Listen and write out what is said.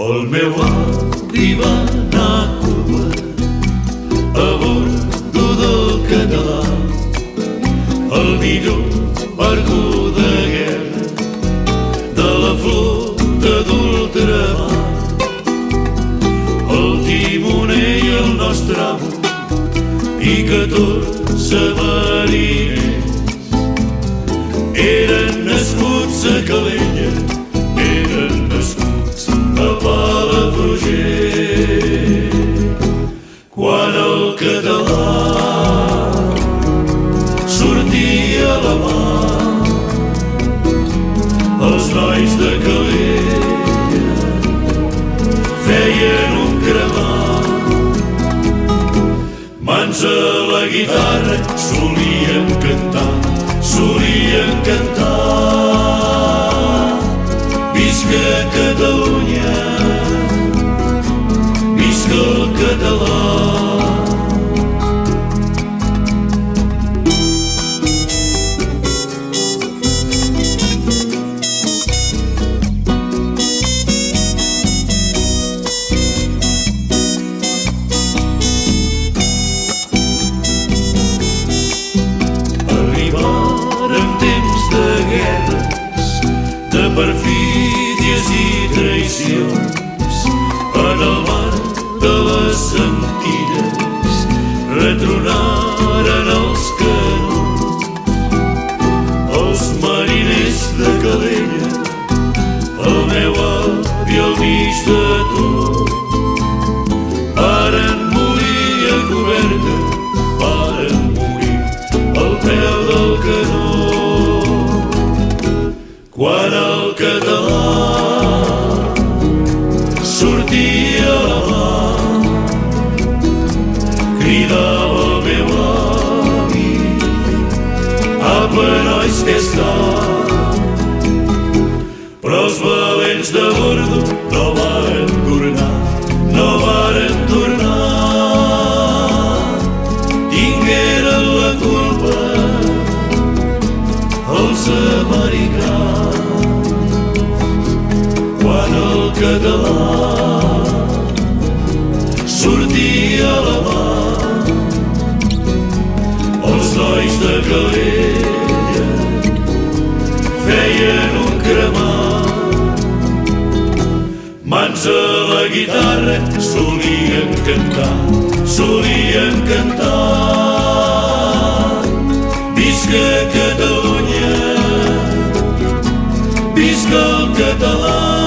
El meu avi va anar a Cuba a bordo del català, el millor barco de guerra de la flota d'ultramar. El timoner i el nostre amo i 14 mariners eren nascuts a Calella, eren nascuts a Palafrugell. Quan el català sortia a la mar, els nois de Calella feien un cremat. Mans a la guitarra solien cantar, solien cantar. Visca Catalunya, visca el català. De perfídies i traïcions en el mar de les Antilles retronaren els canons. Els mariners de Calella, el meu avi al mig de tot, varen morir a coberta, varen morir al peu del canó. Quan el català sortia a la mar, cridava el meu avi: apa, nois, que està? Però els valents de bordo no varen tornar, no varen tornar. Tingueren la culpa els americans. Quan el català sortia a la mar, els nois de Calella feien un cremat. Mans a la guitarra solien cantar, solien cantar. Visca Catalunya, visca el català.